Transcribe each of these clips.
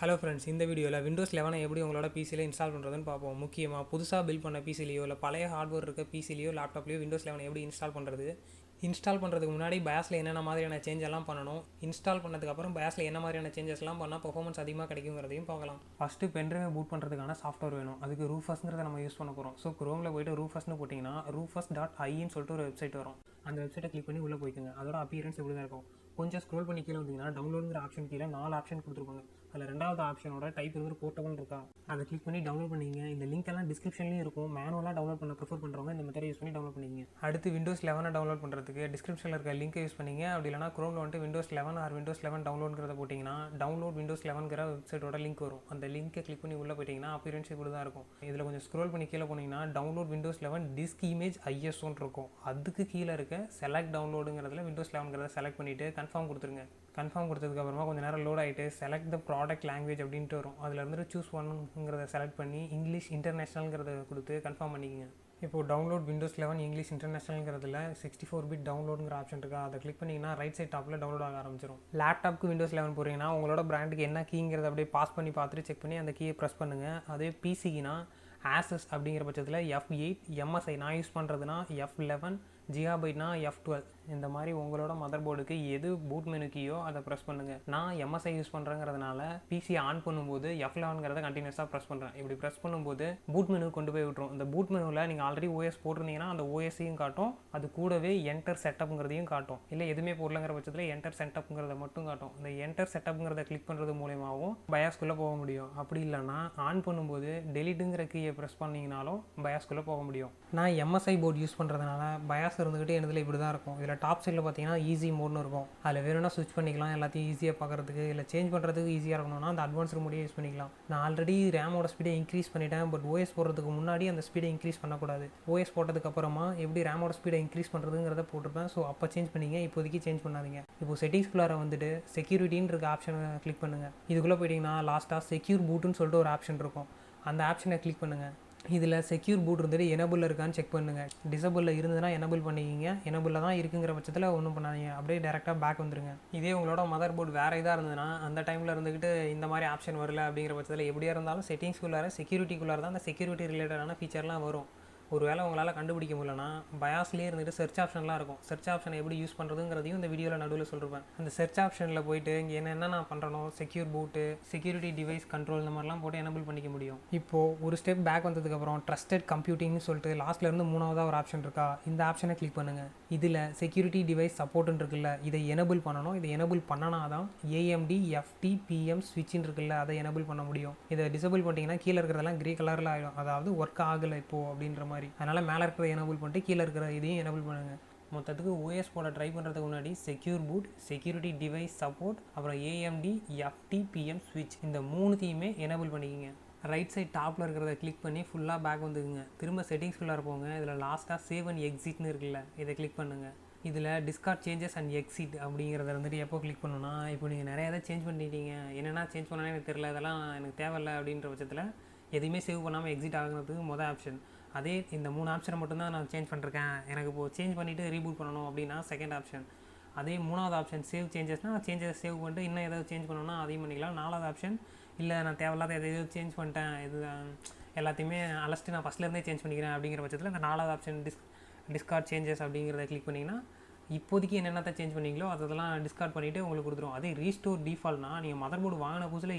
Hello friends, இந்த வீடியோவில் Windows 11 எப்படி உங்களோட பிசியில் இன்ஸ்டால் பண்ணுறதுன்னு பார்ப்போம். முக்கியமாக புதுசாக பில்ட் பண்ண பிசிலையோ இல்லை பழைய ஹார்ட்வேர் இருக்க பிசிலையோ லேப்டாப்லையோ விண்டோஸ் 11 எப்படி இன்ஸ்டால் பண்ணுறது, இன்ஸ்டால் பண்ணுறதுக்கு முன்னாடி பயாஸில் என்னென்ன மாதிரியான சேஞ்ச் எல்லாம் பண்ணணும், இன்ஸ்டால் பண்ணதுக்கப்புறம் பயாஸில் என்ன மாதிரியான சேஞ்சஸ்லாம் பண்ணால் பெர்ஃபார்மன்ஸ் அதிகமாக கிடைக்குங்கிறதையும் பார்க்கலாம். ஃபஸ்ட்டு பென்ட்ரைவை பூட் பண்ணுறதுக்கான சாஃப்ட்வேர் வேணும். அதுக்கு ரூஃபஸ்ங்கிறத நம்ம யூஸ் பண்ண போகிறோம். ஸோ குரோமில் போய்ட்டு ரூஃபஸ்னு போட்டிங்கன்னா rufus.iன்னு சொல்லிட்டு ஒரு வெப்சைட் வரும். அந்த வெப்சைட்டை கிளிக் பண்ணி உள்ளே போய்க்குங்க. அதோட அப்பியரன்ஸ் எப்படி தான் இருக்கும். கொஞ்சம் ஸ்க்ரோல் பண்ணி கீழே வந்தீங்கன்னா டவுன்லோடுங்கிற ஆப்ஷன் கீழே 4 ஆப்ஷன் கொடுத்துருப்பாங்க. அதில் ரெண்டாவது ஆப்ஷனோட டைப் வந்து போர்ட்டபிள் இருக்கா, அதை கிளிக் பண்ணி டவுன்லோட் பண்ணிங்க. இந்த லிங்க் எல்லாம் டிஸ்கிரிப்ஷன்லேயும் இருக்கும். மேனுவலாக டவுன்லோட் பண்ண ப்ரிஃபர் பண்ணுறவங்க இந்த மெத்தட் யூஸ் பண்ணி டவுன்லோட் பண்ணிங்க. அடுத்து விண்டோஸ் 11 டவுன்லோட் பண்ணுறதுக்கு டிஸ்கிரிப்ஷனில் இருக்க லிங்க் யூஸ் பண்ணிங்க. அப்படி இல்லைனா குரோமில் வந்துட்டு விண்டோஸ் 11 ஆர் விண்டோஸ் 11 டவுன்லோடுங்கிறத போட்டிங்கன்னா டவுன்லோட் விண்டோஸ் 11ங்கிற வெப்சைட்டோட லிங்க் வரும். அந்த லிங்க்கை கிளிக் பண்ணி உள்ளே போயிட்டிங்கன்னா அப்பியரன்ஸ் இப்படி தான் இருக்கும். இதில் கொஞ்சம் ஸ்க்ரோல் பண்ணி கீழே போனீங்கன்னா டவுன்லோட் விண்டோஸ் 11 டிஸ்க் இமேஜ் ISOன்னு இருக்கும். அதுக்கு கீழே இருக்க செலக்ட் டவுன்லோடுங்கிறதுல விண்டோஸ் 11ங்கிறத செலக்ட் பண்ணிவிட்டு கன்ஃபார்ம் கொடுத்துருங்க. கன்ஃபார்ம் கொடுத்ததுக்கப்புறமா கொஞ்சம் நேரம் லோட் ஆகிட்டு செலக்ட் த ப்ராடக்ட் லாங்குவேஜ் அப்படின்ட்டு வரும். அதில் இருந்து சூஸ் பண்ணுங்கிறத செலக்ட் பண்ணி இங்கிலீஷ் இன்டர்நேஷ்னல்ங்கிறத கொடுத்து கன்ஃபார்ம் பண்ணிக்கங்க. இப்போது டவுன்லோட் விண்டோஸ் 11 இங்கிலீஷ் இன்டர்நேஷ்னல்ங்கிறதுல 64 பிட் டவுன்லோடுங்கிற ஆப்ஷன் இருக்கா, அதை கிளிக் பண்ணிங்கன்னா ரைட் சைட் டாப்பில் டவுன்லோட் ஆக ஆரம்பிச்சிடும். லேப்டாப்க்கு விண்டோஸ் 11 போகிறீங்கன்னா உங்களோட பிராண்டுக்கு என்ன கீங்கிறத அப்படியே பாஸ் பண்ணி பார்த்துட்டு செக் பண்ணி அந்த கீயை ப்ரெஸ் பண்ணுங்கள். அதே பிசிக்குனா ஆசஸ் அப்படிங்கிற பட்சத்தில் F8, MSI நான் யூஸ் பண்ணுறதுனா F11, ஜிகாபைட்னா F12. இந்த மாதிரி உங்களோட மதர் போர்டுக்கு எது பூட் மெனு கீயோ அதை ப்ரெஸ் பண்ணுங்கள். நான் MSI யூஸ் பண்ணுறேங்கிறதுனால பிசி ஆன் பண்ணும்போது F11ங்கிறத கண்டினியூஸாக ப்ரெஸ் பண்ணுறேன். இப்படி ப்ரெஸ் பண்ணும்போது பூட் மெனு கொண்டு போய் விட்டுரும். இந்த பூட் மெனுவில் நீங்கள் ஆல்ரெடி OS போட்டிருந்தீங்கன்னா அந்த OSையும் காட்டும், அது கூடவே என்டர் செட்டப்புங்கிறதையும் காட்டும். இல்லை எதுவுமே போடலங்கிற பட்சத்தில் என்டர் செட்டப்புங்கிறத மட்டும் காட்டும். இந்த என்டர் செட்டப்புங்கிறத கிளிக் பண்ணுறது மூலமாகவும் பயாஸ்குள்ளே போக முடியும். அப்படி இல்லைனா ஆன் பண்ணும்போது டெலிட்டுங்கிற கீயை ப்ரெஸ் பண்ணிங்கனாலும் பயாஸ்குள்ளே போக முடியும். நான் MSI போர்டு யூஸ் பண்ணுறதுனால பயாஸ் இருந்துக்கிட்டு எனதில் இப்படி தான் இருக்கும். இதில் டாப் சைடில் பார்த்தீங்கன்னா ஈஸி மோட்னு இருக்கும். அதில் வேணும்னா ஸ்விட்ச் பண்ணிக்கலாம். எல்லாத்தையும் ஈஸியாக பார்க்குறதுக்கு இல்லை சேஞ்ச் பண்ணுறதுக்கு ஈஸியாக இருக்கணும்னா அந்த அட்வான்ஸ்டு மோடியை யூஸ் பண்ணிக்கலாம். நான் ஆல்ரெடி ரேமோட ஸ்பீடை இன்க்ரீஸ் பண்ணிட்டேன். பட் OS போடுறதுக்கு முன்னாடி அந்த ஸ்பீடை இன்க்ரீஸ் பண்ணக்கூடாது. OS போட்டதுக்கப்புறமா எப்படி ரேமோட ஸ்பீடை இன்க்ரீஸ் பண்ணுறதுங்கிறத போட்டிருப்பேன். ஸோ அப்போ சேஞ்ச் பண்ணிங்க, இப்போதைக்கு சேஞ்ச் பண்ணாதீங்க. இப்போ செட்டிங்ஸ்குள்ளார வந்துட்டு செக்யூரிட்டின்னு இருக்க ஆப்ஷனை கிளிக் பண்ணுங்கள். இதுக்குள்ளே போயிட்டிங்கன்னா லாஸ்ட்டாக செக்யூர் பூட்டுன்னு சொல்லிட்டு ஒரு ஆப்ஷன் இருக்கும். அந்த ஆப்ஷனை கிளிக் பண்ணுங்கள். இதில் செக்யூர் பூட் இருந்துட்டு எனபிளில் இருக்கான்னு செக் பண்ணுங்கள். டிசபிளில் இருந்ததுன்னா எனபிள் பண்ணிக்கிங்க. எனபிளில் தான் இருக்குங்கிற பட்சத்தில் ஒன்றும் பண்ணாதீங்க, அப்படியே டேரெக்டாக பேக் வந்துடுங்க. இதே உங்களோட மதர் போர்டு வேறு இதாக இருந்ததுன்னா அந்த டைமில் இருந்துக்கிட்டு இந்த மாதிரி ஆப்ஷன் வரல அப்படிங்கிற பட்சத்தில் எப்படியா இருந்தாலும் செட்டிங்ஸ்குள்ளார செக்யூரிட்டிக்குள்ளார தான் அந்த செக்யூரிட்டி ரிலேட்டடான ஃபீச்சர்லாம் வரும். ஒரு வேளை உங்களால் கண்டுபிடிக்க முடியலன்னா பயாஸ்லேயே இருந்துட்டு சர்ச் ஆப்ஷன்லாம் இருக்கும். சர்ச் ஆப்ஷனை எப்படி யூஸ் பண்ணுறதுங்கிறதையும் இந்த வீடியோவில் நடுவில் சொல்லிருப்பேன். அந்த சர்ச் ஆப்ஷனில் போய்ட்டு இங்கே என்ன நான் பண்ணுறனோ செக்யூர் பூட்டு, செக்யூரிட்டி டிவைஸ் கண்ட்ரோல் இந்த மாதிரிலாம் போட்டு எனபிள் பண்ணிக்க முடியும். இப்போது ஒரு ஸ்டெப் பேக் வந்ததுக்கப்புறம் ட்ரஸ்டட் கம்ப்யூட்டிங்னு சொல்லிட்டு லாஸ்ட்லேருந்து 3வது ஒரு ஆப்ஷன் இருக்கா, இந்த ஆப்ஷனை கிளிக் பண்ணுங்கள். இதில் செக்யூரிட்டி டிவைஸ் சப்போர்ட்டுன்னு இருக்குல்ல, இதை எனபிள் பண்ணணும். இதை எனபிள் பண்ணனா தான் AMD fTPM ஸ்விட்சின்னு இருக்குல்ல, அதை எனபிள் பண்ண முடியும். இதை டிசபிள் பண்ணிட்டீங்கன்னா கீழே இருக்கிறதெல்லாம் கிரே கலரில் ஆகிடும், அதாவது ஒர்க் ஆகலை இப்போது அப்படின்ற மாதிரி. அதனால் மேலே இருக்கிறத எனபிள் பண்ணிட்டு கீழே இருக்கிற இதையும் எனபிள் பண்ணுங்கள். மொத்தத்துக்கு OS போட ட்ரை பண்ணுறதுக்கு முன்னாடி secure boot, security device support, அப்புறம் AMD fTPM ஸ்விட்ச், இந்த 3த்தையுமே எனபிள் பண்ணிக்கிங்க. ரைட் சைட் டாப்பில் இருக்கிறத கிளிக் பண்ணி ஃபுல்லாக பேக் வந்துக்குங்க. திரும்ப செட்டிங்ஸ்குள்ளே இருப்போங்க. இதில் லாஸ்ட்டாக சேவ் அண்ட் எக்ஸிட்னு இருக்குல்ல, இதை கிளிக் பண்ணுங்கள். இதில் டிஸ்கார்ட் சேஞ்சஸ் அண்ட் எக்ஸிட் அப்படிங்கிறத வந்துட்டு எப்போ கிளிக் பண்ணணும்னா, இப்போ நீங்கள் நிறையா எதாவது சேஞ்ச் பண்ணிட்டீங்க, என்னென்னா சேஞ்ச் பண்ணானே எனக்கு தெரியல, இதெல்லாம் எனக்கு தேவையில்லை அப்படின்ற பட்சத்தில் எதுவுமே சேவ் பண்ணாமல் எக்ஸிட் ஆகுறதுக்கு மொதல் ஆப்ஷன். அதே இந்த 3 ஆப்ஷனை மட்டும்தான் நான் சேஞ்ச் பண்ணிருக்கேன், எனக்கு இப்போது சேஞ்ச் பண்ணிவிட்டு ரீபூட் பண்ணணும் அப்படின்னா செகண்ட் ஆப்ஷன். அதே 3வது ஆப்ஷன் சேவ் சேஞ்சஸ்னால் சேஞ்சஸ் சேவ் பண்ணிட்டு இன்னும் ஏதாவது சேஞ்ச் பண்ணணும்னா அதையும் பண்ணிக்கலாம். 4வது ஆப்ஷன் இல்லை நான் தேவையில்லாத எதாவது சேஞ்ச் பண்ணிட்டேன், இது எல்லாத்தையுமே அலஸ்ட்டு நான் ஃபஸ்ட்லேருந்தே சேஞ்ச் பண்ணிக்கிறேன் அப்படிங்கிற பட்சத்தில் இந்த 4வது ஆப்ஷன் டிஸ்கார்ட் சேஞ்சஸ் அப்படிங்கிறத கிளிக் பண்ணிங்கன்னா இப்போதைக்கு என்னென்னத்தை சேஞ்ச் பண்ணிங்களோ அதெல்லாம் டிஸ்கார்ட் பண்ணிவிட்டு உங்களுக்கு கொடுத்துரும். அதே ரீஸ்டோர் டிஃபால்ட்னா நீங்கள் மதர் போர்டு வாங்கின புதுசில்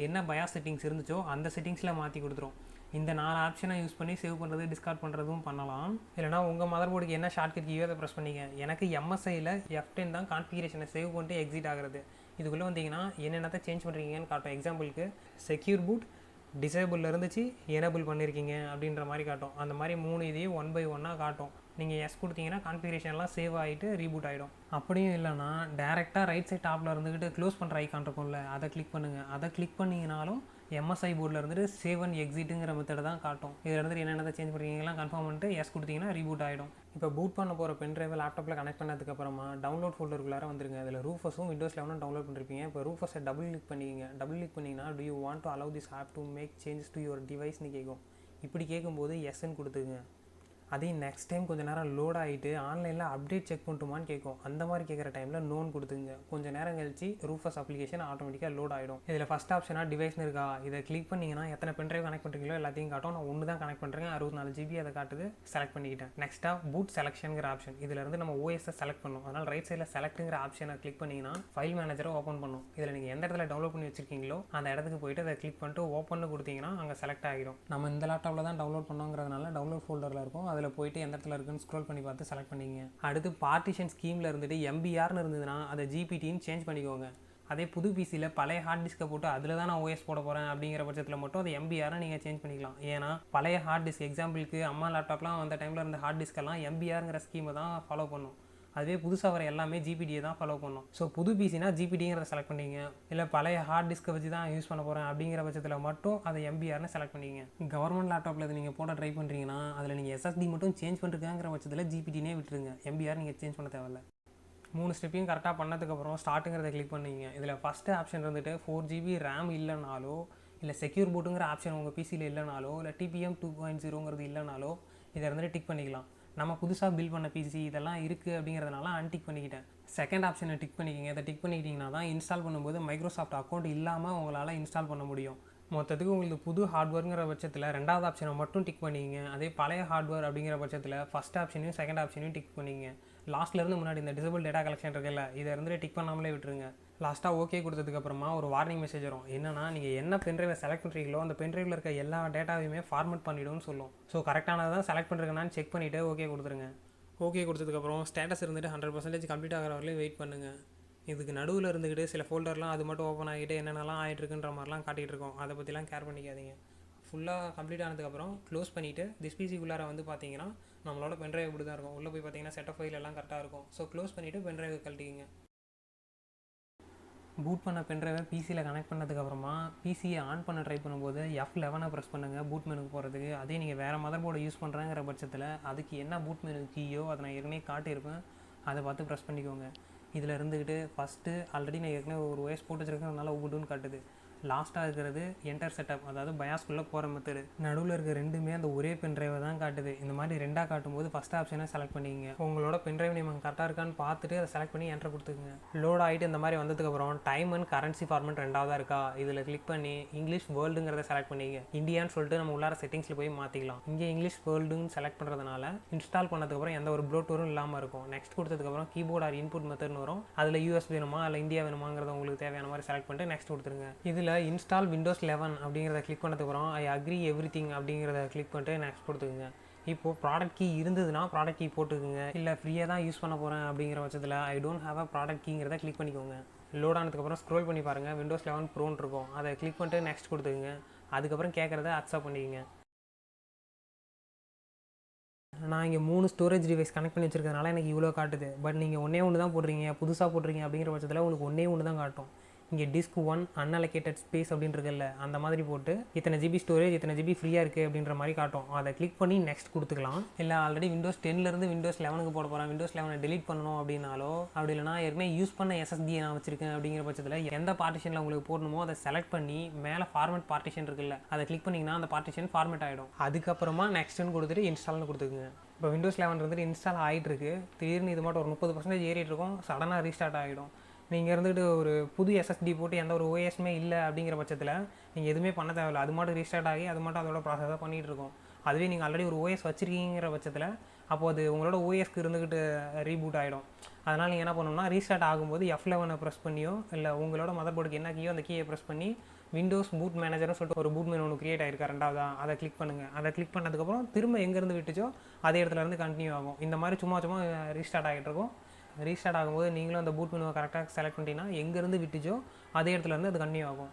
என்ன பயாஸ் செட்டிங்ஸ் இருந்துச்சோ அந்த செட்டிங்ஸில் மாற்றி கொடுத்துரும். இந்த 4 ஆப்ஷனை யூஸ் பண்ணி சேவ் பண்ணுறது டிஸ்கார்ட் பண்ணுறதும் பண்ணலாம். இல்லைனா உங்கள் மதர் போர்டுக்கு என்ன ஷார்ட்கட் கீயோ அதை ப்ரெஸ் பண்ணிங்க. எனக்கு MSIயில் F10 தான் கான்ஃபிகரேஷனை சேவ் பண்ணிட்டு எக்ஸிட் ஆகிறது. இதுக்குள்ளே வந்தீங்கன்னா என்னென்னத்தை சேஞ்ச் பண்ணுறீங்கன்னு காட்டும். எக்ஸாம்பிளுக்கு செக்யூர் பூட் டிசேபிளில் இருந்துச்சு, எனபிள் பண்ணியிருக்கீங்க அப்படின்ற மாதிரி காட்டும். அந்த மாதிரி 3 இதையும் 1 by 1 காட்டும். நீங்கள் எஸ் கொடுத்தீங்கன்னா கான்ஃபிகரேஷன்லாம் சேவ் ஆகிட்டு ரீபூட் ஆகிடும். அப்படியும் இல்லைனா டேரெக்டாக ரைட் சைட் டாப்பில் இருந்துக்கிட்டு க்ளோஸ் பண்ணுற ஐக்கான் இருக்கும்ல, அதை கிளிக் பண்ணுங்கள். அதை கிளிக் பண்ணிங்கனாலும் MSI போர்டில் இருந்துட்டு சேவ் அண்ட் எக்ஸிட்டுங்கிற மெத்தடை தான் காட்டும். இதில் இருந்துட்டு என்னென்ன சேஞ்ச் பண்ணுறீங்கலாம் கன்ஃபார்ம் பண்ணிட்டு எஸ் கொடுத்தீங்கன்னா ரீபூட் ஆகிடும். இப்போ பூட் பண்ண போகிற பென்ட்ரைவை லேப்டாப்பில் கனெக்ட் பண்ணதுக்கப்புறமா டவுன்லோட் ஃபோல்டருக்குள்ளார வந்துருங்க. அதில் ரூஃபஸும் விண்டோஸ் 11 டவுன்லோட் பண்ணிருப்பீங்க. இப்போ ரூஃபஸை டபுள் கிளிக் பண்ணிக்கிங்க. டபுள் கிளிக் பண்ணிங்கன்னா do you want to allow this app to make changes to your device னு கேட்கும். இப்படி கேட்கும்போது எஸ்ன்னு கொடுத்துங்க. அதையும் நெக்ஸ்ட் டைம் கொஞ்சம் நேரம் லோட் ஆகிட்டு ஆன்லைனில் அப்டேட் செக் பண்ணட்டுமான்னு கேட்கும். அந்த மாதிரி கேட்குற டைமில் நோன் கொடுத்துங்க. கொஞ்சம் நேரம் கழிச்சு ரூஃபஸ் அப்ளிகேஷன் ஆட்டோமேட்டிக்காக லோட் ஆகிடும். இதில் ஃபஸ்ட் ஆப்ஷனாக டிவைஸ்னு இருக்கா, இதை கிளிக் பண்ணிங்கன்னா எத்தனை பென்ட்ரைவ் கனெக்ட் பண்ணுறீங்களோ எல்லாத்தையும் காட்டும். நான் ஒன்று தான் கனெக்ட் பண்ணுறேன், 64 GB அதை காட்டுது, செலக்ட் பண்ணிக்கிட்டேன். நெக்ஸ்ட்டாக பூட் செலக்ஷனுங்கிற ஆப்ஷன், இதிலிருந்து நம்ம ஓஎஸை செலக்ட் பண்ணும். அதனால் ரைட் சைடில் செலக்ட்டுங்கிற ஆப்ஷனை கிளிக் பண்ணிங்கன்னா ஃபைல் மேனேஜரை ஓப்பன் பண்ணும். இதில் நீங்கள் எந்த இடத்துல டவுன்லோட் பண்ணி வச்சிருக்கீங்களோ அந்த இடத்துக்கு போய்ட்டு அதை கிளிக் பண்ணிட்டு ஓப்பன் கொடுத்தீங்கன்னா அங்கே செலக்ட் ஆகிடும். நம்ம இந்த லேப்டாப்பில் தான் டவுன்லோட் பண்ணோங்கிறதுனால டவுன்லோட் ஃபோல்டரில் இருக்கும். அதில் போய்ட்டு எந்த இடத்துல இருக்குன்னு ஸ்க்ரோல் பண்ணி பார்த்து செலக்ட் பண்ணிங்க. அடுத்து பார்ட்டிஷன் ஸ்கீமில் இருந்துட்டு MBRனு இருந்ததுன்னா அதை GPTன்னு சேஞ்ச் பண்ணிக்கோங்க. அதே புது பிசியில் பழைய ஹார்ட் டிஸ்க்கை போட்டு அதில் தான் நான் ஓஎஸ் போட போகிறேன் அப்படிங்கிற பட்சத்தில் மட்டும் அதை MBRனு நீங்கள் சேஞ்ச் பண்ணிக்கலாம். ஏன்னா பழைய ஹார்ட் டிஸ்க், எக்ஸாம்பிளுக்கு அம்மா லேப்டாப்லாம் அந்த டைமில் இருந்த ஹார்ட் டிஸ்கெல்லாம் MBRங்கிற ஸ்கீமை தான் ஃபாலோ பண்ணும். அதுவே புதுசாக வர எல்லாமே GPTயை தான் ஃபாலோ பண்ணும். ஸோ புது பிசினா GPTங்கிறத செலக்ட் பண்ணிங்க. இல்லை பழைய ஹார்ட் டிஸ்க்கை வச்சு தான் யூஸ் பண்ண போகிறேன் அப்படிங்கிற பட்சத்தில் மட்டும் அதை MBRனு செலக்ட் பண்ணிங்க. கவர்மெண்ட் லேப்டாப்பில் இது நீங்கள் போட ட்ரை பண்ணுறீங்கன்னா அதில் நீங்கள் SSD மட்டும் சேஞ்ச் பண்ணிருக்காங்கிற பட்சத்தில் GPTனே விட்டுருங்க. MBR நீங்கள் சேஞ்ச் பண்ண தேவையில்ல. 3 ஸ்டெப்பையும் கரெக்டாக பண்ணதுக்கப்புறம் ஸ்டார்ட்டுங்கிறத கிளிக் பண்ணிங்க. இதில் ஃபஸ்ட்டு ஆப்ஷன் இருந்துட்டு 4 GB RAM இல்லைனாலோ, இல்லை செக்யூர் பூட்டுங்கிற ஆப்ஷன் உங்கள் பிசியில் இல்லைனாலோ, இல்லை TPM 2.0ங்கிறது இல்லைனாலோ இதை இருந்துட்டு டிக் பண்ணிக்கலாம். நம்ம புதுசாக பில் பண்ண பிசி இதெல்லாம் இருக்குது அப்படிங்கிறதுனால அன்டிக் பண்ணிக்கிட்டேன். செகண்ட் ஆப்ஷனை டிக் பண்ணிக்கிங்க. இதை டிக் பண்ணிக்கிட்டிங்கன்னா தான் இன்ஸ்டால் பண்ணும்போது மைக்ரோசாஃப்ட் அக்கௌண்ட் இல்லாமல் உங்களால் இன்ஸ்டால் பண்ண முடியும். மொத்தத்துக்கு உங்களுக்கு புது ஹார்ட்வேர்ங்கிற பட்சத்தில் ரெண்டாவது ஆப்ஷனை மட்டும் டிக் பண்ணிங்க. அதே பழைய ஹார்ட்வேர் அப்படிங்கிற பட்சத்தில் ஃபஸ்ட் ஆப்ஷனையும் செகண்ட் ஆப்ஷனையும் டிக் பண்ணிங்க. லாஸ்ட்லேருந்து முன்னாடி இந்த டிசபிள் டேட்டா கலெக்ஷன் இருக்குல்ல, இதை இருந்துட்டு டிக் பண்ணாமலே விட்டுருங்க. லாஸ்ட்டாக ஓகே கொடுத்ததுக்கப்புறமா ஒரு வார்னிங் மெசேஜ் வரும். என்னன்னா நீங்கள் என்ன பென்ட்ரைவை செலக்ட் பண்ணுறீங்களோ அந்த பென்ட்ரைவில் இருக்க எல்லா டேட்டாவையுமே ஃபார்மேட் பண்ணிவிடும்னு சொல்லும். ஸோ கரெக்டானதை தான் செலக்ட் பண்ணுறேன்னு செக் பண்ணிவிட்டு ஓகே கொடுத்துருங்க. ஓகே கொடுத்ததுக்கப்புறம் ஸ்டேட்டஸ் இருந்துட்டு 100% கம்ப்ளீட் ஆகிற வரையிலும் வெயிட் பண்ணுங்கள். இதுக்கு நடுவில் இருந்துக்கிட்டு சில ஃபோல்டர்லாம் அது மட்டும் ஓப்பன் ஆகிட்டு என்னென்னலாம் ஆகிட்டுருக்குன்ற மாதிரிலாம் காட்டிகிட்டு இருக்கோம். அதை பற்றிலாம் கேர் பண்ணிக்காதீங்க. ஃபுல்லாக கம்ப்ளீட் ஆனதுக்கப்புறம் க்ளோஸ் பண்ணிவிட்டு டிஸ்பிசிக்குள்ளார வந்து பார்த்தீங்கன்னா நம்மளோட பென்ட்ரைவ் இப்படி தான் இருக்கும். உள்ளே போய் பார்த்தீங்கன்னா செட் ஆஃப் ஃபைல் எல்லாம் கரெக்டாக இருக்கும். ஸோ க்ளோஸ் பண்ணிவிட்டு பென்ட்ரைவை கழட்டிக்கிங்க. பூட் பண்ண பென்ட்ரைவை பிசியில் கனெக்ட் பண்ணதுக்கப்புறமா பிசியை ஆன் பண்ண ட்ரை பண்ணும்போது F11 ப்ரெஸ் பண்ணுங்கள் பூட் மெனுக்கு போகிறதுக்கு. அதே நீங்கள் வேறு மதர் போர்டை யூஸ் பண்ணுறேங்கிற பட்சத்தில் அதுக்கு என்ன பூட் மெனு கீயோ அதை நான் ஏற்கனவே காட்டியிருப்பேன், அதை பார்த்து ப்ரெஸ் பண்ணிக்கோங்க. இதில் இருந்துக்கிட்டு ஃபஸ்ட்டு ஆல்ரெடி நான் ஏற்கனவே ஒரு OS போட்டு வச்சுருக்கேன், உபுண்டுன்னு காட்டுது. லாஸ்ட்டாக இருக்கிறது என்டர் செட்டப், அதாவது பயாஸ்குள்ளே போகிற மெத்தடு. நடுவில் இருக்க ரெண்டுமே அந்த ஒரே பென்ட்ரைவை தான் காட்டுது. இந்த மாதிரி ரெண்டாக காட்டும்போது ஃபஸ்ட் ஆப்ஷனை செலக்ட் பண்ணிங்க. உங்களோட பென்ட்ரைவ் நேம் கரெக்டாக இருக்கான்னு பார்த்துட்டு அதை செலக்ட் பண்ணி என்டர் கொடுத்துக்குங்க. லோட் ஆகிட்டு இந்த மாதிரி வந்ததுக்கப்புறம் டைம் அண்ட் கரன்சி ஃபார்மெட் ரெண்டாவதாக இருக்கா, இதில் கிளிக் பண்ணி இங்கிலீஷ் வேர்ல்டுங்கிறத செலக்ட் பண்ணிங்க. இந்தியான்னு சொல்லிட்டு நம்ம உள்ளார செட்டிங்ஸில் போய் மாற்றிக்கலாம். இங்கே இங்கிலீஷ் வேர்ல்டுன்னு செலக்ட் பண்ணுறதுனால இன்ஸ்டால் பண்ணதுக்கப்புறம் எந்த ஒரு ப்ளோட்டூரும் இல்லாமல் இருக்கும். நெக்ஸ்ட் கொடுத்ததுக்கப்புறம் கீபோர்ட் ஆர் இன்புட் மெத்தட்னு வரும். அதில் US வேணுமா இல்லை இந்தியா வேணுமாங்கிறத உங்களுக்கு தேவையான மாதிரி செலக்ட் பண்ணிட்டு நெக்ஸ்ட் கொடுத்துருங்க. இதில் இன்ஸ்டால் Windows 11 அப்படிங்கிறத கிளிக் பண்ணதுக்கப்புறம் ஐ அக்ரி எவ்ரிதிங் அப்படிங்கிறத கிளிக் பண்ணிட்டு நெக்ஸ்ட் கொடுத்துக்குங்க. இப்போது ப்ராடக்ட் கீ இருந்ததுன்னா ப்ராடக்ட் கீ போட்டுக்குங்க. இல்லை ஃப்ரீயாக தான் யூஸ் பண்ண போகிறேன் அப்படிங்கிற பட்சத்தில் I don't have a product கீங்கிறத கிளிக் பண்ணிக்கோங்க. லோட் ஆனதுக்கப்புறம் ஸ்க்ரோல் பண்ணி பாருங்கள், Windows 11 ப்ரோன்னு இருக்கும். அதை கிளிக் பண்ணிட்டு நெக்ஸ்ட் கொடுத்துக்குங்க. அதுக்கப்புறம் கேட்குறத அக்செப்ட் பண்ணிக்கோங்க. நான் இங்கே 3 ஸ்டோரேஜ் டிவைஸ் கனெக்ட் பண்ணி வச்சிருக்கிறதுனால எனக்கு இவ்வளோ காட்டுது. பட் நீங்கள் ஒன்று தான் போடுறீங்க, புதுசாக போடுறீங்க அப்படிங்கிற பட்சத்தில் உங்களுக்கு ஒன்று தான் காட்டும். இங்கே டிஸ்க் 1 அன்அலோகேட்டட் ஸ்பேஸ் அப்படின்னு இருக்குல்ல, அந்த மாதிரி போட்டு இத்தனை GB ஸ்டோரேஜ் இத்தனை GB ஃப்ரீயாக இருக்குது அப்படின்ற மாதிரி காட்டும். அதை கிளிக் பண்ணி நெக்ஸ்ட் கொடுத்துக்கலாம். இல்லை ஆல்ரெடி Windows 10லேருந்து Windows 11க்கு போட போகிறேன், Windows 11 டெலிட் பண்ணணும் அப்படின்னாலோ, அப்படி இல்லைனா ஏற்கனவே யூஸ் பண்ண SSD நான் வச்சிருக்கேன் அப்படிங்கிற பட்சத்தில் எந்த பார்ட்டிஷனில் உங்களுக்கு போடணுமோ அதை செலக்ட் பண்ணி மேலே ஃபார்மேட் பார்ட்டிஷன் இருக்குல்ல, அதை கிளிக் பண்ணிங்கன்னா அந்த பார்ட்டிஷன் ஃபார்மேட் ஆகிடும். அதுக்கப்புறமா நெக்ஸ்ட்டுன்னு கொடுத்துட்டு இன்ஸ்டால்னு கொடுத்துக்குங்க. இப்போ Windows 11 இருந்துட்டு இன்ஸ்டால் ஆகிட்டு இருக்கு. திடீர்னு இது மட்டும் ஒரு 30% ஏறிட்டு இருக்கும், சடனாக ரீஸ்டார்ட் ஆகிடும். நீங்கள் இருந்துட்டு ஒரு புது SSD போட்டு எந்த ஒரு OSமே இல்லை அப்படிங்கிற பட்சத்தில் நீங்கள் எதுவுமே பண்ண தேவையில்லை. அது மட்டும் ரீஸ்டார்ட் ஆகி அது மட்டும் அதோட ப்ராசஸாக பண்ணிகிட்டு இருக்கும். அதுவே நீங்கள் ஆல்ரெடி ஒரு OS வச்சுருக்கீங்கிற பட்சத்தில் அப்போது அது உங்களோட OSக்கு இருந்துக்கிட்டு ரீபூட் ஆகிடும். அதனால் நீங்கள் என்ன பண்ணணும்னா ரீஸ்டார்ட் ஆகும்போது F11 ப்ரெஸ் பண்ணியோ இல்லை உங்களோட மதர் போர்டுக்கு என்ன கீயோ அந்த கீயை ப்ரெஸ் பண்ணி விண்டோஸ் பூட் மேனேஜர்னு சொல்லிட்டு ஒரு பூட் மெனு ஒன்று கிரியேட் ஆகிருக்கா ரெண்டாவதா, அதை கிளிக் பண்ணுங்கள். அதை கிளிக் பண்ணதுக்கப்புறம் திரும்ப எங்கேருந்து விட்டுச்சோ அதே இடத்துலேருந்து கண்டினியூ ஆகும். இந்த மாதிரி சும்மா ரீஸ்டார்ட் ஆகிட்டு இருக்கும். ரீஸ்டார்ட் ஆகும்போது நீங்களும் அந்த பூட் மெனுவை கரெக்டாக செலக்ட் பண்ணிட்டீங்கன்னா எங்கேருந்து விட்டுச்சோ அதே இடத்துலேருந்து அது கண்டினியூ ஆகும்.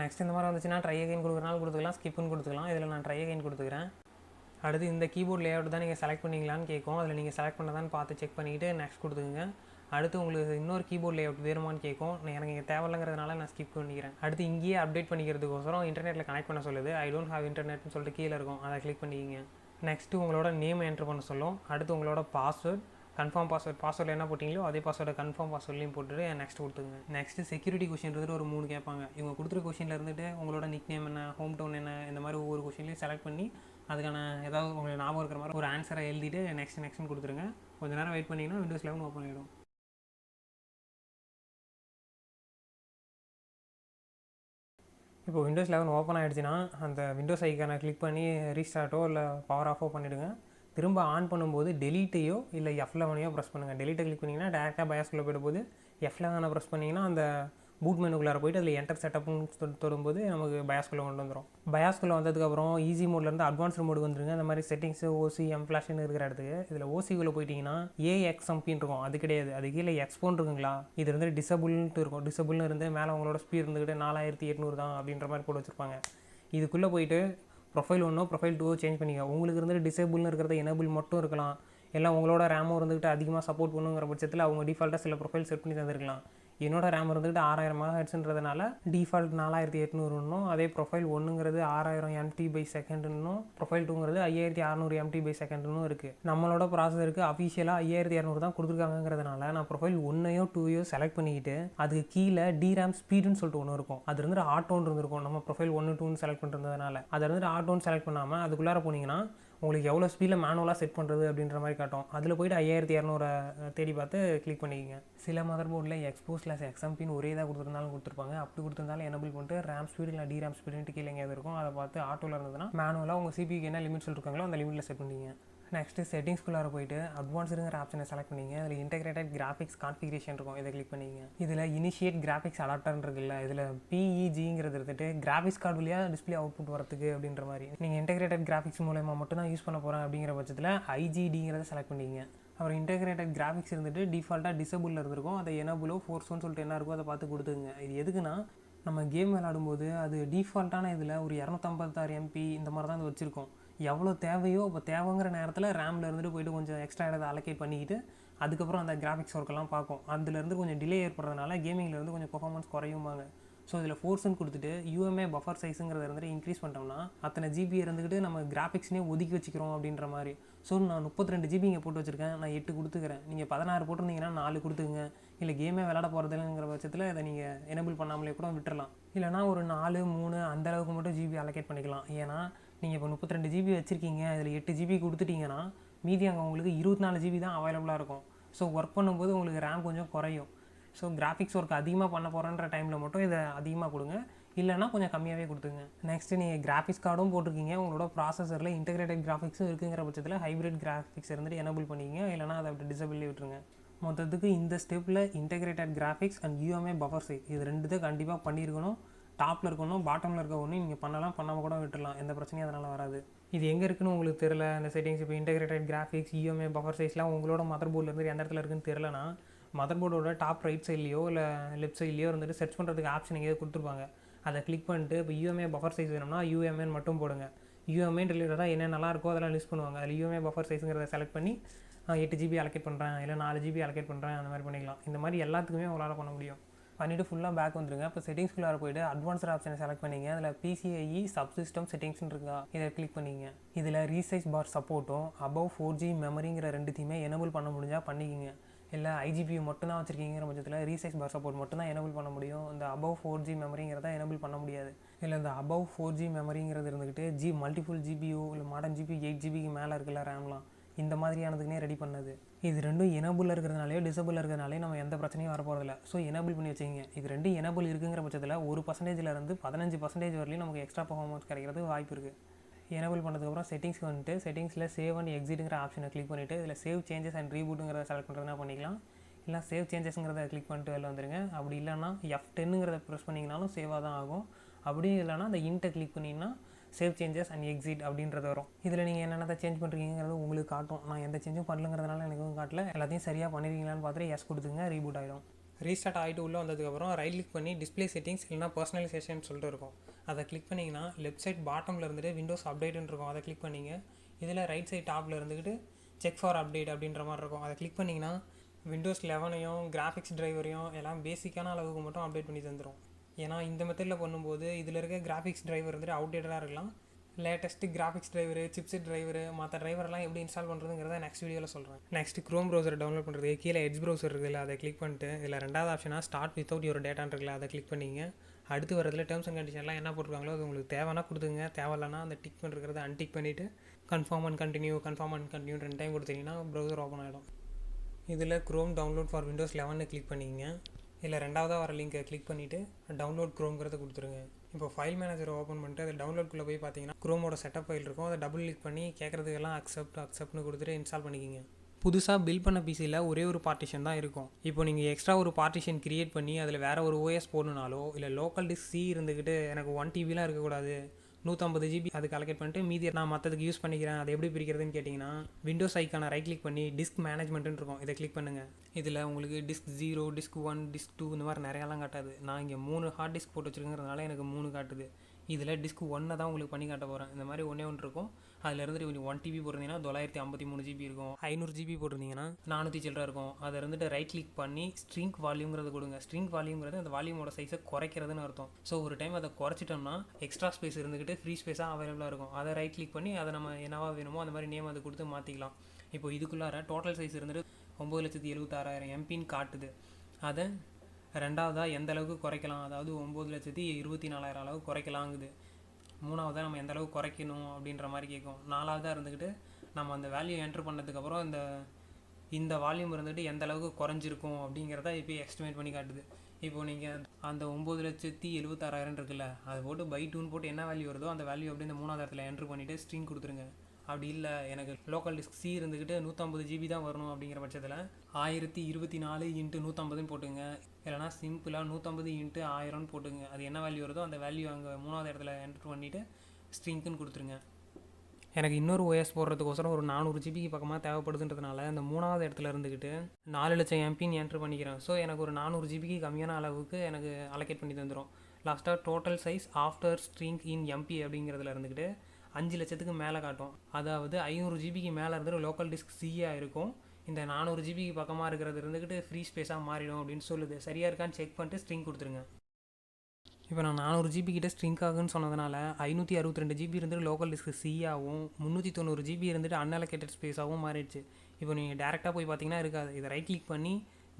நெக்ஸ்ட் இந்த மாதிரி வந்துச்சுன்னா ட்ரை அகைன் கொடுக்குறனால கொடுத்துக்கலாம், ஸ்கிப்புன்னு கொடுத்துக்கலாம். இதில் நான் ட்ரை அகைன் கொடுத்துக்கிறேன். அடுத்து இந்த கீபோர்ட் லேஅவுட் தான் நீங்கள் செலக்ட் பண்ணிங்களான்னு கேட்கும். அதில் நீங்கள் செலக்ட் பண்ணதான்னு பார்த்து செக் பண்ணிவிட்டு நெக்ஸ்ட் கொடுத்துக்குங்க. அடுத்து உங்களுக்கு இன்னொரு கீபோர்ட் லேஅவுட் வேணுமான்னு கேட்கும். எனக்கு இங்கே தேவையில்லைங்கிறதுனால நான் ஸ்கிப் பண்ணிக்கிறேன். அடுத்து இங்கேயே அப்டேட் பண்ணிக்கிறதுக்கோசரம் இன்டர்நெட்டில் கனெக்ட் பண்ண சொல்லுது. ஐ டோன்ட் ஹேவ் இன்டர்நெட்னு சொல்லிட்டு கீழே இருக்கும், அதை கிளிக் பண்ணிக்கிங்க. நெக்ஸ்ட்டு உங்களோட நேம் என்ட்ரு பண்ண சொல்லும். அடுத்து உங்களோட பாஸ்வேர்ட், கன்ஃபார்ம் பாஸ்வேர்டில் என்ன போட்டிங்களோ அதே பாஸ்வேர்டை கன்ஃபார்ம் பாஸ்வேர்ட்லையும் போட்டுட்டு நெக்ஸ்ட் கொடுத்துங்க. நெக்ஸ்ட்டு செக்யூரிட்டி கொஷின் இருந்துட்டு ஒரு 3 கேட்பாங்க. இவங்க கொடுத்துருக்க கொஷினில் இருந்துட்டு உங்களோட நிக் நேம் என்ன, ஹோம் டவுன் என்ன, இந்த மாதிரி ஒவ்வொரு கொஷின்லையும் செலக்ட் பண்ணி அதுக்கான ஏதாவது உங்களுக்கு ஞாபகம் இருக்கிற மாதிரி ஒரு ஆன்சரை எழுதிட்டு நெக்ஸ்ட்னு கொடுத்துருங்க. கொஞ்சம் நேரம் வெயிட் பண்ணிங்கன்னா விண்டோஸ் 11 ஓப்பன் ஆகிடும். இப்போ விண்டோஸ் 11 ஓப்பன் ஆகிடுச்சுன்னா அந்த விண்டோஸ் ஐக்கானை கிளிக் பண்ணி ரீஸ்டார்ட்டோ இல்லை பவர் ஆஃபோ பண்ணிவிடுங்க. திரும்ப ஆன் பண்ணும்போது டெலீட்டையோ இல்லை F11ஐயோ ப்ரெஸ் பண்ணுங்கள். டெலீட்டை கிளிக் பண்ணிங்கன்னா டேரெக்டாக பயாஸ்குள்ளே போய்ட்டு F11 ப்ரெஸ் பண்ணிங்கன்னா அந்த பூட் மெனுக்குள்ளார போய்ட்டு அதில் என்டர் செட்டப்னு தொடும்போது நமக்கு பயாஸ்குள்ளே கொண்டு வந்துடும். பயாஸ்குள்ளே வந்ததுக்கப்புறம் ஈஸி மோட்லேருந்து அட்வான்ஸ்டு மோடு வந்துருங்க. இந்த மாதிரி செட்டிங்ஸு ஓசி எம்ஃப்ளாஷ்னு இருக்கிற இடத்துக்கு இதில் ஓசிக்குள்ளே போயிட்டிங்கன்னா AXMPன்னு இருக்கும். அது கிடையாது, அது கீழே எக்ஸ்போன் இருக்குங்களா, இது இருந்து டிசபிள்ன்ட்டு இருக்கும். டிசபிள்னு இருந்து மேலே உங்களோட ஸ்பீட் இருந்துக்கிட்டு 4800 தான் அப்படின்ற மாதிரி போட்டு வச்சுருப்பாங்க. இதுக்குள்ளே போயிட்டு ப்ரொஃபைல் 1 ப்ரொஃபைல் 2 சேஞ்ச் பண்ணிக்க. உங்களுக்கு இருந்துட்டு டிசேபிள்னு இருக்கிறத எனேபிள் மட்டும் இருக்கலாம். எல்லாம் உங்களோட ரேமும் இருந்துக்கிட்டு அதிகமாக சப்போர்ட் பண்ணுங்கிற பட்சத்தில் அவங்க டிஃபால்ட்டாக சில ப்ரொஃபைல் செட் பண்ணி தந்திருக்கலாம். என்னோட ரேம் இருந்துக்கிட்டு 6000 MHzன்றதுனால டிஃபால்ட் 4800 அதே ப்ரொஃபைல் 1ங்கிறது 6000 MT/s ப்ரொஃபைல் 2ங்கிறது 5600 MT/s இருக்குது. நம்மளோட ப்ராசஸருக்கு அஃபிஷியலாக 5200 தான் கொடுத்துருக்காங்கிறதுனால நான் ப்ரொஃபைல் 1ஐயோ 2ஐயோ செலக்ட் பண்ணிக்கிட்டு அதுக்கு கீழே டிராம் ஸ்பீடுன்னு சொல்லிட்டு ஒன்று இருக்கும். அது இருந்துட்டு ஆட்டோன்னு இருந்திருக்கும். நம்ம ப்ரொஃபைல் 1 2ன்னு செலக்ட் பண்ணுறதுனால அதை இருந்துட்டு ஆட்டோன்னு செலக்ட் பண்ணாமல் அதுக்குள்ளார போனீங்கன்னா உங்களுக்கு எவ்வளோ ஸ்பீடில் மேனுவலாக செட் பண்ணுறது அப்படின்ற மாதிரி காட்டும். அதில் போய்ட்டு 5200 தேடி பார்த்து கிளிக் பண்ணிக்கோங்க. சில மதர் போர்டில் EXPO/XMPன்னு ஒரே இதாக கொடுத்துருந்தாலும் கொடுத்துருப்பாங்க. அப்படி கொடுத்துருந்தாலும் எனபிள் பண்ணிட்டு ரேம் ஸ்பீடு இல்லை டிராம் ஸ்பீடுன்ட்டு கீழே எங்கேயாவது இருக்கும். அதை பார்த்து ஆட்டோவில் இருந்ததுன்னா மேனுவலாக உங்கள் சிபிக்கு என்ன லிமிட் சொல்லியிருக்காங்களோ அந்த லிமிட்டில் செட் பண்ணிங்க. நெக்ஸ்ட்டு செட்டிங்ஸ்குள்ளார போய்ட்டு அட்வான்ஸுங்கிற ஆப்ஷனை செலக்ட் பண்ணிங்க. அதில் இன்டெகிரேட்டட் கிராஃபிக்ஸ் கான்ஃபிகரேஷன் இருக்கும். இதை கிளிக் பண்ணிங்க. இதில் இனிஷியேட் கிராஃபிக்ஸ் அடாப்டர்னு இருக்குல்ல, இதில் PEGங்கிறது இருந்துட்டு கிராஃபிக்ஸ் கார்டு வழியாக டிஸ்பிளே அவுட்புட் வரதுக்கு அப்படின்ற மாதிரி. நீங்கள் இன்டெகிரேட்டட் கிராஃபிக்ஸ் மூலமாக மட்டும் தான் யூஸ் பண்ண போகிறேன் அப்படிங்கிற பட்சத்தில் IGDங்கிறத செலக்ட் பண்ணிங்க. அப்புறம் இன்டெகிரேட்டட் கிராஃபிக்ஸ் இருந்துட்டு டிஃபால்ட்டாக டிசபிளில் இருந்திருக்கும். அதை எனபிளோ ஃபோர்ஸோன்னு சொல்லிட்டு என்ன இருக்கோ அதை பார்த்து கொடுத்துங்க. இது எதுக்குன்னா நம்ம கேம் விளையாடும்போது அது டிஃபால்ட்டான இதில் ஒரு 256 MB இந்த மாதிரி தான் அது வச்சுருக்கோம். எவ்வளோ தேவையோ அப்போ தேவைங்கிற நேரத்தில் ரேமில் இருந்துட்டு போய்ட்டு கொஞ்சம் எக்ஸ்ட்ரா இடத்தை அலோகேட் பண்ணிக்கிட்டு அதுக்கப்புறம் அந்த கிராஃபிக்ஸ் ஒர்க்கெல்லாம் பார்க்கும். அதுலேருந்து கொஞ்சம் டிலே ஏற்படுறதுனால கேமிங்லேருந்து கொஞ்சம் பெர்ஃபார்மன்ஸ் குறையுமாங்க. ஸோ இதில் ஃபோர்ஸ்ன்னு கொடுத்துட்டு UMA பஃபர் சைஸுங்கிறத இருந்துட்டு இன்க்ரீஸ் பண்ணிட்டோம்னா அத்தனை ஜிபி இருந்துக்கிட்டு நம்ம கிராஃபிக்ஸ்னே ஒதுக்கி வச்சுக்கிறோம் அப்படின்ற மாதிரி. ஸோ நான் 32 GB இங்கே போட்டு வச்சுருக்கேன், நான் 8 கொடுத்துக்கிறேன். நீங்கள் 16 போட்டிருந்தீங்கன்னா 4 கொடுத்துக்குங்க. இல்லை கேமே விளாட போகிறதில்லைங்கிற பட்சத்தில் இதை நீங்கள் எனபிள் பண்ணாமலே கூட விட்டுறலாம். இல்லைனா ஒரு 4 3 அந்தளவுக்கு மட்டும் ஜிபி அலோகேட் பண்ணிக்கலாம். ஏன்னா நீங்கள் இப்போ 32 GB வச்சுருக்கீங்க, இதில் 8 GB கொடுத்துட்டிங்கன்னா மீதி அங்கே உங்களுக்கு 24 GB தான் அவைலபிளாக இருக்கும். ஸோ ஒர்க் பண்ணும்போது உங்களுக்கு ரேம் கொஞ்சம் குறையும். ஸோ கிராஃபிக்ஸ் ஒர்க் அதிகமாக பண்ண போகிறன்ற டைமில் மட்டும் இதை அதிகமாக கொடுங்க, இல்லைனா கொஞ்சம் கம்மியாகவே கொடுத்துங்க. நெக்ஸ்ட்டு நீங்கள் கிராஃபிக்ஸ் கார்டும் போட்டிருக்கீங்க, உங்களோட ப்ராசஸரில் இன்டெகிரேட்டட் கிராஃபிக்ஸும் இருக்குங்கிற பட்சத்தில் ஹைப்ரிட் கிராஃபிக்ஸ் இருந்துட்டு எனபிள் பண்ணிக்கிங்க, இல்லைனா அதை அப்படி டிசபிள்லேயே விட்டுருங்க. மொத்தத்துக்கு இந்த ஸ்டெப்பில் integrated graphics and UMA buffer size இது ரெண்டுத்தையும் கண்டிப்பாக பண்ணியிருக்கணும். டாப்பில் இருக்கணும், பாட்டமில் இருக்க ஒன்று நீங்கள் பண்ணலாம், பண்ணாமல் கூட விட்டுடலாம், எந்த பிரச்சனையும் அதனால் வராது. இது எங்கே இருக்குன்னு உங்களுக்கு தெரியல, இந்த செட்டிங்ஸ் இப்போ இன்டெகிரேட்டட் கிராஃபிக்ஸ் UMA பஃபர் சைஸ்லாம் உங்களோட மதர் போர்டில் எந்த இடத்துல இருக்குன்னு தெரியலனா மதர் போர்டோட டாப் ரைட் சைட்லையோ இல்லை லெஃப்ட் சைட்லையோ இருந்துட்டு சர்ச் பண்ணுறதுக்கு ஆப்ஷன் எங்கேயோ கொடுத்துருப்பாங்க. அதை கிளிக் பண்ணிட்டு இப்போ UMA பஃபர் சைஸ் வேணும்னா UMA மட்டும் போடுங்க. UMA ரிலேட்டடாக என்ன நல்லா இருக்கோ அதெல்லாம் லிஸ்ட் பண்ணுவாங்க. அதில் UMA பஃபர் சைஸுங்கிறத செலக்ட் பண்ணி 8 GB அலோகேட் பண்ணுறேன், இல்லை 4 GB அலோகேட் பண்ணுறேன், அந்த மாதிரி பண்ணிக்கலாம். இந்த மாதிரி எல்லாத்துக்குமே உங்களால் பண்ண முடியும். பண்ணிவிட்டு ஃபுல்லாக பேக் வந்துருங்க. இப்போ செட்டிங்ஸ்குள்ளார போய்ட்டு அட்வான்ஸ்ட் ஆப்ஷனை செலக்ட் பண்ணிங்க. அதில் PCIe சப்சிஸ்டம் செட்டிங்ஸ்னு இருக்கா, இதை கிளிக் பண்ணிங்க. இதில் ரீசைஸ் பார் சப்போர்ட்டும் above 4G மெமரிங்கிற ரெண்டுத்தையுமே எனபிள் பண்ண முடிஞ்சால் பண்ணிக்கிங்க. இல்லை IGPU மட்டும் தான் வச்சுருக்கீங்கிற பட்சத்தில் ரீசைஸ் பார் சப்போர்ட் மட்டும் தான் எனபிள் பண்ண முடியும். இந்த above 4G மெமரிங்கிறத எனபிள் பண்ண முடியாது. இல்லை இந்த above 4G மெமரிங்கிறது இருந்துக்கிட்டு மல்டிபிள் GPU இல்லை மாடர்ன் GPU 8GB மேலே இருக்குல்ல ரேம்லாம், இந்த மாதிரியானதுக்குனே ரெடி பண்ணது. இது ரெண்டும் எனபிள் இருக்கிறதுனாலே டிசபிள் இருக்கிறதுனாலே நம்ம எந்த பிரச்சனையும் வரப்போகிறதில்ல. ஸோ எனபிள் பண்ணி வச்சுக்கிங்க. இது ரெண்டும் எனபிள் இருக்குங்கிற பட்சத்தில் 1%லேருந்து 15% வரலையும் நமக்கு எக்ஸ்ட்ரா பர்ஃபார்மன்ஸ் கிடைக்கிறது வாய்ப்பு இருக்குது. எனபிள் பண்ணதுக்கப்புறம் செட்டிங்ஸ்க்கு வந்துட்டு செட்டிங்ஸில் சேவ் அண்ட் எக்ஸிட்டுங்கிற ஆப்ஷனை கிளிக் பண்ணிவிட்டு இதில் சேவ் சேஞ்சஸ் அண்ட் ரீபூட்டுங்கிறத செலக்ட் பண்ணுறதுனா பண்ணிக்கலாம். இல்லை சேவ் சேஞ்சஸ்ங்கிறத கிளிக் பண்ணிட்டு வெளில வந்துடுங்க. அப்படி இல்லைனா F10ங்கிறத ப்ரெஸ் பண்ணிங்கனாலும் சேவாக தான் ஆகும். அப்படியும் இல்லைனா அந்த இன்ட்டை கிளிக் பண்ணிங்கன்னா சேவ் சேஞ்சஸ் அண்ட் எக்ஸிட் அப்படின்றது வரும். இதில் நீங்கள் என்னென்ன சேஞ்ச் பண்ணுறீங்கிறது உங்களுக்கு காட்டும். நான் எந்த சேஞ்சும் பண்ணலங்கிறதுனால எனக்கு எதுவும் காட்டல. எல்லாத்தையும் சரியாக பண்ணிருக்கீங்களான்னு பார்த்துட்டு எஸ் கொடுத்துங்க, ரீபூட் ஆகிடும். ரீஸ்டார்ட் ஆகிட்டு உள்ளே வந்ததுக்கப்புறம் ரைட் கிளிக் பண்ணி டிஸ்பிளே செட்டிங்ஸ் இல்லைனா பர்சனலைசேஷன் சொல்லிட்டு இருக்கும். அதை கிளிக் பண்ணிங்கன்னா லெஃப்ட் சைட் பாட்டமில் இருந்துட்டு விண்டோஸ் அப்டேட்னு இருக்கும். அதை கிளிக் பண்ணிங்க. இதில் ரைட் சைட் டாப்பில் இருந்துக்கிட்டு செக் ஃபார் அப்டேட் அப்படின்ற மாதிரி இருக்கும். அதை கிளிக் பண்ணிங்கன்னா விண்டோஸ் 11ஐயும் கிராஃபிக்ஸ் டிரைவரையும் எல்லாம் பேசிக்கான அளவுக்கு மட்டும் அப்டேட் பண்ணி தந்துடும். ஏன்னா இந்த மெத்தடில் பண்ணும்போது இதில் இருக்க கிராஃபிக்ஸ் டிரைவர் வந்துட்டு அவுடேட்டடாக இருக்கலாம். Latest graphics driver, chipset driver, மற்ற டிரைவரெல்லாம் எப்படி இன்ஸ்டால் பண்ணுறதுங்கிறத நெக்ஸ்ட் வீடியோவில் சொல்கிறேன். நெக்ஸ்ட் க்ரோம் ப்ரௌசர் டவுன்லோட் பண்ணுறது. கீழே எட்ஜ் ப்ரௌசர் இருக்குல்ல, அதை கிளிக் பண்ணிட்டு இதில் ரெண்டாவது ஆப்ஷனாக ஸ்டார்ட் வித்தவுட் யுவர் டேட்டான் இருக்குல்ல, அதை கிளிக் பண்ணிங்க. அடுத்து வரதுல டேர்ம்ஸ் அண்ட் கண்டிஷன்லாம் என்ன போட்டிருக்காங்களோ அது உங்களுக்கு தேவைன்னா கொடுத்துங்க, தேவையில்லைனா அந்த டிக் பண்ணுறத அன்டிக் பண்ணிவிட்டு கன்ஃபார்ம் அண்ட் கண்டினியூ 2 டைம் கொடுத்தீங்கன்னா ப்ரௌசர் ஓப்பன் ஆகிடும். இதில் Chrome download for Windows 11 click பண்ணிங்க. இல்லை ரெண்டாவதாக வர லிங்கை கிளிக் பண்ணிவிட்டு டவுன்லோட் க்ரோம்ங்கிறத கொடுத்துருங்க. இப்போ ஃபைல் மேனேஜரை ஓப்பன் பண்ணிட்டு அது டவுன்லோட்குள்ளே போய் பார்த்தீங்கன்னா க்ரோமோட செட்டப் ஃபைல் இருக்கும். அதை டபுள் கிளிக் பண்ணி கேட்குறதுக்கெல்லாம் அக்செப்ட்னு கொடுத்துட்டு இன்ஸ்டால் பண்ணிக்கிங்க. புதுசாக பில்ட் பண்ண பிசியில் ஒரே ஒரு பார்ட்டிஷன் தான் இருக்கும். இப்போ நீங்கள் எக்ஸ்ட்ரா ஒரு பார்ட்டிஷன் க்ரியேட் பண்ணி அதில் வேறு ஒரு ஓஎஸ் போடணுனாலோ, இல்லை லோக்கல் டிஸ்க் சி இருந்துக்கிட்டு எனக்கு 1 TB இருக்கக்கூடாது, 150 GB அதுக்கு அலோகேட் பண்ணிட்டு மீதி நான் மற்றதுக்கு யூஸ் பண்ணிக்கிறேன், அது எப்படி பிரிக்கிறதுன்னு கேட்டிங்கன்னா விண்டோஸ் ஐக்கான ரைட் கிளிக் பண்ணி டிஸ்க் மேனேஜ்மெண்ட்டுன்னு இருக்கும், இதை கிளிக் பண்ணுங்கள். இதில் உங்களுக்கு டிஸ்க் 0, டிஸ்க் 1, டிஸ்க் 2 இந்த மாதிரி நிறையாலாம் காட்டாது. நான் இங்கே 3 ஹார்ட் டிஸ்க் போட்டு வச்சுருக்கிறதுனால எனக்கு 3 காட்டுது. இதில் டிஸ்க் 1 தான் உங்களுக்கு பண்ணி காட்ட போகிறேன். இந்த மாதிரி ஒன்று இருக்கும். அதில் இருந்துட்டு கொஞ்சம் 1 TB போட்டிருந்தீங்கன்னா 953 GB இருக்கும். 500 GB போட்டிருந்தீங்கன்னா 400 சில்லரை இருக்கும். அதை இருந்துட்டு ரைட் கிளிக் பண்ணி ஸ்ட்ரிங் வால்யூங்கிறது கொடுங்க. ஸ்ட்ரிங் வால்யூங்கிறது அந்த வால்யூமோட சைஸை குறைக்கிறதுன்னு அர்த்தம். ஸோ ஒரு டைம் அதை குறைச்சிட்டோம்னா எக்ஸ்ட்ரா ஸ்பேஸ் இருந்துக்கிட்டு ஃப்ரீ ஸ்பேஸாக அவைலபிளாக இருக்கும். அதை ரைட் கிளிக் பண்ணி அதை நம்ம என்னவா வேணுமோ அந்த மாதிரி நேம் அதை கொடுத்து மாற்றிக்கலாம். இப்போ இதுக்குள்ளார டோட்டல் சைஸ் இருந்துட்டு 9,76,000 MBன்னு காட்டுது. அதை ரெண்டாவதாக எந்த அளவுக்கு குறைக்கலாம், அதாவது 9,24,000 அளவுக்கு குறைக்கலாங்குது. மூணாவதாக நம்ம எந்த அளவுக்கு குறைக்கணும் அப்படின்ற மாதிரி கேட்கும். நாலாவதாக இருந்துக்கிட்டு நம்ம அந்த வேல்யூ என்ட்ரு பண்ணதுக்கப்புறம் இந்த வால்யூம் இருந்துட்டு எந்த அளவுக்கு குறைஞ்சிருக்கும் அப்படிங்கிறத இப்போ எஸ்டிமேட் பண்ணி காட்டுது. இப்போது நீங்கள் அந்த 9,76,000 இருக்குல்ல, அதை போட்டு பை 2 போட்டு என்ன வேல்யூ வருதோ அந்த வேல்யூ அப்படி இந்த மூணாவது இடத்துல என்ட்ரு பண்ணிவிட்டு ஸ்ட்ரிங் கொடுத்துருங்க. அப்படி இல்லை எனக்கு லோக்கல் டிஸ்க் சி இருந்துக்கிட்டு 150 GB தான் வரணும் அப்படிங்கிற பட்சத்தில் 1024 × 150 போட்டுங்க. இல்லைனா சிம்பிளாக 150 × 1000 போட்டுங்க. அது என்ன வேல்யூ வருதோ அந்த வேல்யூ அங்கே மூணாவது இடத்துல என்ட்ரு பண்ணிவிட்டு ஸ்ட்ரிங்க்குன்னு கொடுத்துருங்க. எனக்கு இன்னொரு ஓஎஸ் போடுறதுக்கோசரம் ஒரு 400 GB பக்கமாக தேவைப்படுதுன்றதுனால அந்த மூணாவது இடத்துல இருந்துக்கிட்டு 4 லட்சம் MBன்னு என்ட்ரு பண்ணிக்கிறேன். ஸோ எனக்கு ஒரு 400 GB கம்மியான அளவுக்கு எனக்கு அலோகேட் பண்ணி தந்துடும். லாஸ்ட்டாக டோட்டல் சைஸ் ஆஃப்டர் ஸ்ட்ரிங் இன் MP அப்படிங்கிறதுல இருந்துக்கிட்டு 5 லட்சத்துக்கு மேலே காட்டும். அதாவது 500 GB மேலே இருந்துட்டு லோக்கல் டிஸ்க் சியாக இருக்கும். இந்த 400 GB பக்கமாக இருக்கிறது இருந்துக்கிட்டு ஃப்ரீ ஸ்பேஸாக மாறிடும் அப்படின்னு சொல்லுது. சரியாக இருக்கான்னு செக் பண்ணிட்டு ஸ்ட்ரிங் கொடுத்துருங்க. இப்போ நான் 400 GB கிட்ட ஸ்ட்ரிங்க் ஆகுன்னு சொன்னதுனால 562 GB இருந்துட்டு லோக்கல் டிஸ்க் சியாகவும் 390 GB இருந்துட்டு அன்அலோகேட்டட் ஸ்பேஸாகவும் மாறிடுச்சு. இப்போ நீங்கள் டேரெக்டாக போய் பார்த்தீங்கன்னா இருக்காது. இதை ரைட் கிளிக் பண்ணி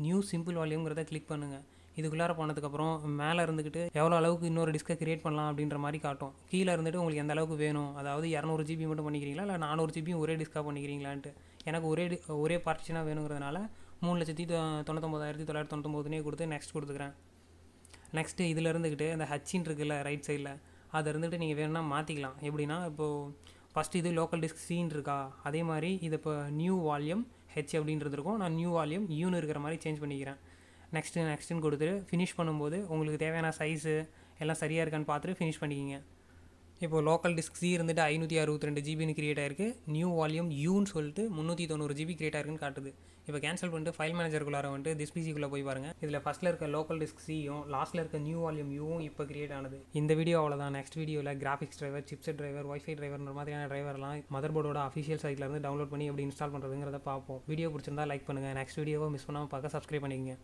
நியூ சிம்பிள் வால்யூங்கிறத கிளிக் பண்ணுங்கள். இதுக்குள்ளார போனதுக்கப்புறம் மேலே இருந்துக்கிட்டு எவ்வளோ அளவுக்கு இன்னொரு டிஸ்கை கிரியேட் பண்ணலாம் அப்படின்ற மாதிரி காட்டும். கீழே இருந்துட்டு உங்களுக்கு எந்த அளவுக்கு வேணும், அதாவது 200 GB மட்டும் பண்ணிக்கிறீங்களா இல்லை 400 GB ஒரே டிஸ்காக பண்ணிக்கிறீங்களான்ட்டு. எனக்கு ஒரே பார்ட்டிஷனாக வேணுங்கிறதுனால 3,99,999 கொடுத்து நெக்ஸ்ட் கொடுத்துக்கிறேன். நெக்ஸ்ட்டு இதில் இருந்துக்கிட்டு இந்த ஹச்சின்னு இருக்குல்ல ரைட் சைடில், அதை இருந்துக்கிட்டு நீங்கள் வேணும்னா மாற்றிக்கலாம். எப்படின்னா இப்போது ஃபஸ்ட்டு இது லோக்கல் டிஸ்க் சீன் இருக்கா, அதே மாதிரி இது இப்போ நியூ வால்யூம் ஹெச் அப்படின்றது இருக்கும். நான் நியூ வால்யூம் யூன்னு இருக்கிற மாதிரி சேஞ்ச் பண்ணிக்கிறேன். நெக்ஸ்ட்டுன்னு கொடுத்துட்டு ஃபினிஷ் பண்ணும்போது உங்களுக்கு தேவையான சைஸு எல்லாம் சரியாக இருக்கான்னு பார்த்துட்டு ஃபினிஷ் பண்ணிக்கிங்க. இப்போது லோக்கல் டிஸ்க் சி இருந்துட்டு 562 GBன்னு கிரியேட் ஆயிருக்கு. நியூ வால்யூம் யூன்னு சொல்லிட்டு 390 GB கிரியேட் ஆயிருக்குன்னு காட்டுது. இப்போ கேன்சல் பண்ணிட்டு ஃபைல் மேனேஜருக்குள்ளார வந்துட்டு திஸ் பிசிக்குள்ளே போய் பாருங்கள். இதில் ஃபஸ்ட்டில் இருக்க லோக்கல் டிஸ்க் சியும் லாஸ்ட்டில் இருக்க நியூ வால்யூம் யூவும் இப்போ கிரியேட் ஆனது. இந்த வீடியோ அவ்வளோதான். நெக்ஸ்ட் வீடியோவில் graphics driver, chipset driver, wifi டிரைவர்ன்ற மாதிரியான டிரைவர்லாம் மதர் போர்டோட அஃபிஷியல் சைட்லேருந்து டவுன்லோட் பண்ணி எப்படி இன்ஸ்டால் பண்ணுறதுங்கிறத பார்ப்போம். வீடியோ பிடிச்சிருந்தா லைக் பண்ணுங்கள். நெக்ஸ்ட் வீடியோவை மிஸ் பண்ணாமல் பார்க்க சப்ஸ்கிரைப் பண்ணிக்கங்க.